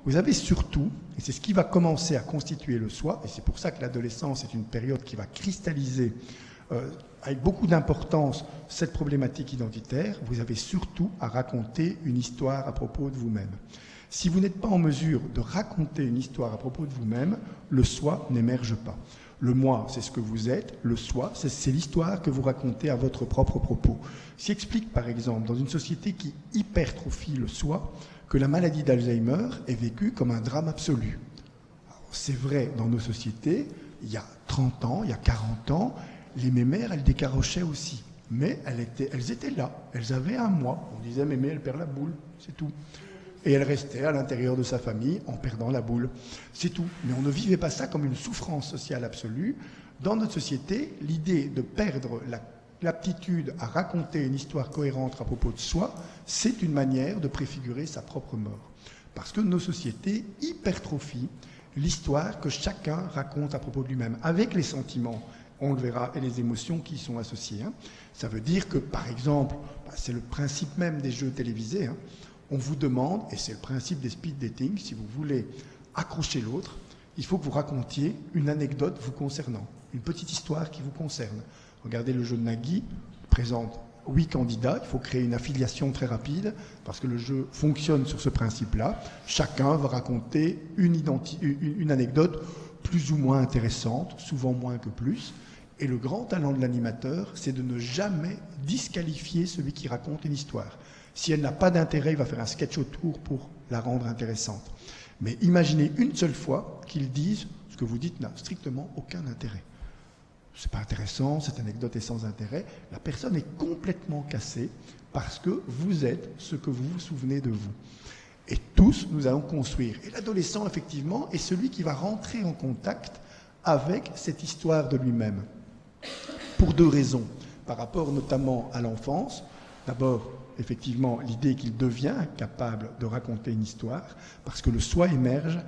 vous avez surtout, et c'est ce qui va commencer à constituer le soi, et c'est pour ça que l'adolescence est une période qui va cristalliser avec beaucoup d'importance cette problématique identitaire, vous avez surtout à raconter une histoire à propos de vous-même. Si vous n'êtes pas en mesure de raconter une histoire à propos de vous-même, le soi n'émerge pas. Le moi, c'est ce que vous êtes. Le soi, c'est l'histoire que vous racontez à votre propre propos. Ce qui explique, par exemple, dans une société qui hypertrophie le soi, que la maladie d'Alzheimer est vécue comme un drame absolu. C'est vrai dans nos sociétés, il y a 30 ans, il y a 40 ans, les mémères, elles décarochaient aussi. Mais elles étaient là. Elles avaient un moi. On disait, mémé, elle perd la boule, c'est tout. Et elle restait à l'intérieur de sa famille en perdant la boule. C'est tout. Mais on ne vivait pas ça comme une souffrance sociale absolue. Dans notre société, l'idée de perdre l'aptitude à raconter une histoire cohérente à propos de soi, c'est une manière de préfigurer sa propre mort. Parce que nos sociétés hypertrophient l'histoire que chacun raconte à propos de lui-même, avec les sentiments, on le verra, et les émotions qui y sont associées. Ça veut dire que, par exemple, c'est le principe même des jeux télévisés, on vous demande, et c'est le principe des speed dating, si vous voulez accrocher l'autre, il faut que vous racontiez une anecdote vous concernant, une petite histoire qui vous concerne. Regardez le jeu de Nagui, présente 8 candidats, il faut créer une affiliation très rapide, parce que le jeu fonctionne sur ce principe-là. Chacun va raconter une anecdote plus ou moins intéressante, souvent moins que plus. Et le grand talent de l'animateur, c'est de ne jamais disqualifier celui qui raconte une histoire. Si elle n'a pas d'intérêt, il va faire un sketch autour pour la rendre intéressante. Mais imaginez une seule fois qu'ils disent ce que vous dites n'a strictement aucun intérêt. C'est pas intéressant, cette anecdote est sans intérêt. La personne est complètement cassée parce que vous êtes ce que vous vous souvenez de vous. Et tous, nous allons construire. Et l'adolescent, effectivement, est celui qui va rentrer en contact avec cette histoire de lui-même. Pour 2 raisons. Par rapport notamment à l'enfance. D'abord, effectivement, l'idée qu'il devient capable de raconter une histoire, parce que le soi émerge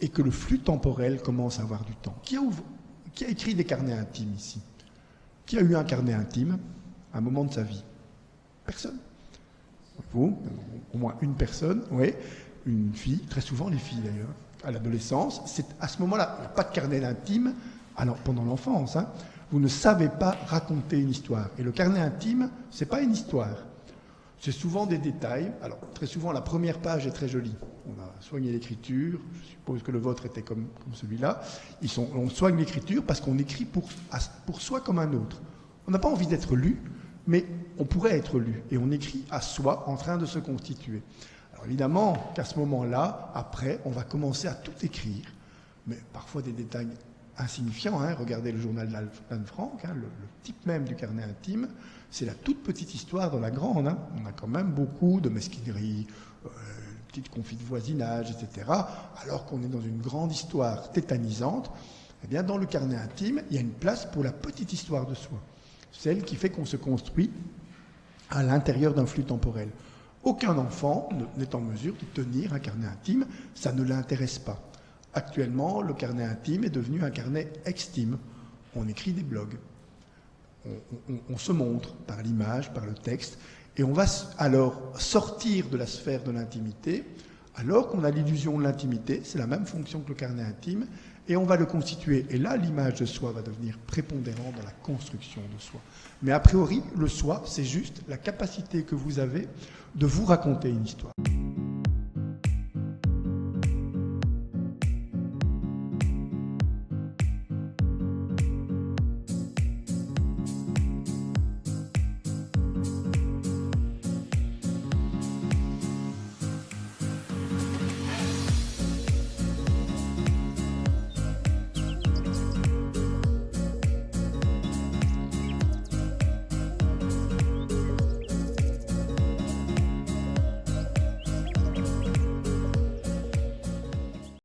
et que le flux temporel commence à avoir du temps. Qui a écrit des carnets intimes ici? Qui a eu un carnet intime à un moment de sa vie? Personne. Vous, au moins une personne, oui, une fille, très souvent les filles d'ailleurs, à l'adolescence, c'est à ce moment-là, il n'y a pas de carnet intime, alors pendant l'enfance, vous ne savez pas raconter une histoire. Et le carnet intime, ce n'est pas une histoire. C'est souvent des détails. Alors, très souvent, la première page est très jolie. On a soigné l'écriture. Je suppose que le vôtre était comme celui-là. On soigne l'écriture parce qu'on écrit pour soi comme un autre. On n'a pas envie d'être lu, mais on pourrait être lu. Et on écrit à soi en train de se constituer. Alors, évidemment qu'à ce moment-là, après, on va commencer à tout écrire, mais parfois des détails insignifiant. Regardez le journal d'Anne Frank, le type même du carnet intime, c'est la toute petite histoire dans la grande. On a quand même beaucoup de mesquineries, petites conflits de voisinage, etc. Alors qu'on est dans une grande histoire tétanisante, eh bien dans le carnet intime, il y a une place pour la petite histoire de soi, celle qui fait qu'on se construit à l'intérieur d'un flux temporel. Aucun enfant n'est en mesure de tenir un carnet intime, ça ne l'intéresse pas. Actuellement, le carnet intime est devenu un carnet extime. On écrit des blogs. On se montre par l'image, par le texte, et on va alors sortir de la sphère de l'intimité, alors qu'on a l'illusion de l'intimité, c'est la même fonction que le carnet intime, et on va le constituer. Et là, l'image de soi va devenir prépondérante dans la construction de soi. Mais a priori, le soi, c'est juste la capacité que vous avez de vous raconter une histoire.